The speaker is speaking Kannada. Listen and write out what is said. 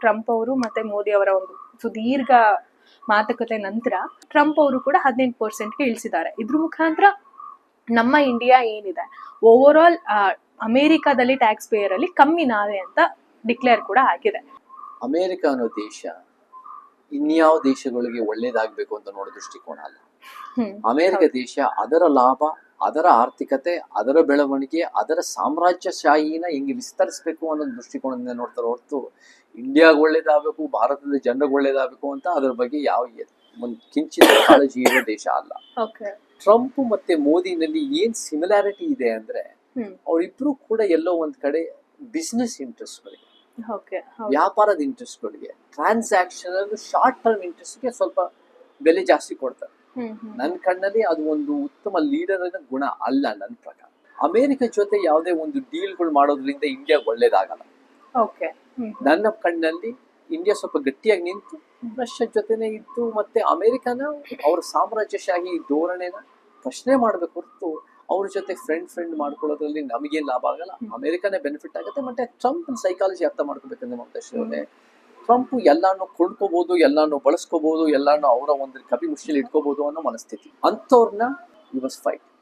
ಟ್ರಂಪ್ ಅವರು ಮತ್ತೆ ಮೋದಿ ಅವರ ಒಂದು ಸುದೀರ್ಘ ಮಾತುಕತೆ ನಂತರ ಟ್ರಂಪ್ ಅವರು ಕೂಡ 18%ಗೆ ಇಳಿಸಿದ್ದಾರೆ. ಇದ್ರ ಮುಖಾಂತರ ನಮ್ಮ ಇಂಡಿಯಾ ಏನಿದೆ ಓವರ್ ಆಲ್ ಅಮೆರಿಕಾದಲ್ಲಿ ಟ್ಯಾಕ್ಸ್ ಪೇಯರ್ ಅಲ್ಲಿ ಕಮ್ಮಿ ನಾವೇ ಅಂತ ಡಿಕ್ಲೇರ್ ಕೂಡ ಆಗಿದೆ. ಅಮೆರಿಕ ಅನ್ನೋ ದೇಶ ಇನ್ಯಾವ ದೇಶಗಳಿಗೆ ಒಳ್ಳೇದಾಗ್ಬೇಕು ಅಂತ ನೋಡೋ ದೃಷ್ಟಿಕೋನ ಅಲ್ಲ. ಅಮೆರಿಕ ದೇಶ ಅದರ ಲಾಭ, ಅದರ ಆರ್ಥಿಕತೆ, ಅದರ ಬೆಳವಣಿಗೆ, ಅದರ ಸಾಮ್ರಾಜ್ಯಶಾಹಿನ ಹೆಂಗೆ ವಿಸ್ತರಿಸಬೇಕು ಅನ್ನೋ ದೃಷ್ಟಿಕೋನದಿಂದ ನೋಡ್ತಾರೆ ಹೊರತು ಇಂಡಿಯಾಗೆ ಒಳ್ಳೇದಾಗಬೇಕು, ಭಾರತದ ಜನರಿಗೆ ಒಳ್ಳೇದಾಗಬೇಕು ಅಂತ ಅದರ ಬಗ್ಗೆ ಯಾವ ಒಂದು ಕಿಂಚಿತ ಕಾಳಜಿ ಇರೋ ದೇಶ ಅಲ್ಲ. ಟ್ರಂಪ್ ಮತ್ತೆ ಮೋದಿನಲ್ಲಿ ಏನ್ ಸಿಮಿಲಾರಿಟಿ ಇದೆ ಅಂದ್ರೆ ಅವರಿಬ್ರು ಕೂಡ ಎಲ್ಲೋ ಒಂದ್ ಕಡೆ ಬಿಸ್ನೆಸ್ ಇಂಟ್ರೆಸ್ಟ್ಗಳಿಗೆ, ವ್ಯಾಪಾರದ ಇಂಟ್ರೆಸ್ಟ್ಗಳಿಗೆ, ಟ್ರಾನ್ಸಾಕ್ಷನ್ ಶಾರ್ಟ್ ಟರ್ಮ್ ಇಂಟ್ರೆಸ್ಟ್ಗೆ ಸ್ವಲ್ಪ ಬೆಲೆ ಜಾಸ್ತಿ ಕೊಡ್ತಾರೆ. ನನ್ನ ಕಣ್ಣಲ್ಲಿ ಅದು ಒಂದು ಉತ್ತಮ ಲೀಡರ್ ಗುಣ ಅಲ್ಲ. ನನ್ನ ಪ್ರಕಾರ ಅಮೆರಿಕ ಜೊತೆ ಯಾವುದೇ ಒಂದು ಡೀಲ್ಗಳು ಮಾಡೋದ್ರಿಂದ ಇಂಡಿಯಾ ಒಳ್ಳೇದಾಗಲ್ಲ. ನನ್ನ ಕಣ್ಣಲ್ಲಿ ಇಂಡಿಯಾ ಸ್ವಲ್ಪ ಗಟ್ಟಿಯಾಗಿ ನಿಂತು ರಷ್ಯಾ ಜೊತೆನೆ ಇದ್ದು ಮತ್ತೆ ಅಮೆರಿಕನ ಅವ್ರ ಸಾಮ್ರಾಜ್ಯಶಾಹಿ ಧೋರಣೆನ ಪ್ರಶ್ನೆ ಮಾಡ್ಬೇಕು ಹೊರತು ಅವ್ರ ಜೊತೆ ಫ್ರೆಂಡ್ ಮಾಡ್ಕೊಳ್ಳೋದ್ರಲ್ಲಿ ನಮಗೇನ್ ಲಾಭ ಆಗಲ್ಲ. ಅಮೆರಿಕನೇ ಬೆನಿಫಿಟ್ ಆಗುತ್ತೆ. ಮತ್ತೆ ಟ್ರಂಪ್ ಸೈಕಾಲಜಿ ಅರ್ಥ ಮಾಡ್ಕೋಬೇಕಂದ್ರೆ ಮಮತಾಶ್ರೀ, ಟ್ರಂಪ್ ಎಲ್ಲಾನು ಕೊಂಡ್ಕೋಬಹುದು, ಎಲ್ಲಾನು ಬಳಸ್ಕೋಬಹುದು, ಎಲ್ಲಾನು ಅವರ ಒಂದು ಕಪಿ ಮುಷ್ಟಿಲಿ ಇಟ್ಕೋಬಹುದು ಅನ್ನೋ ಮನಸ್ಥಿತಿ. ಅಂಥವ್ರನ್ನ ಯು ಮಸ್ಟ್ ಫೈಟ್.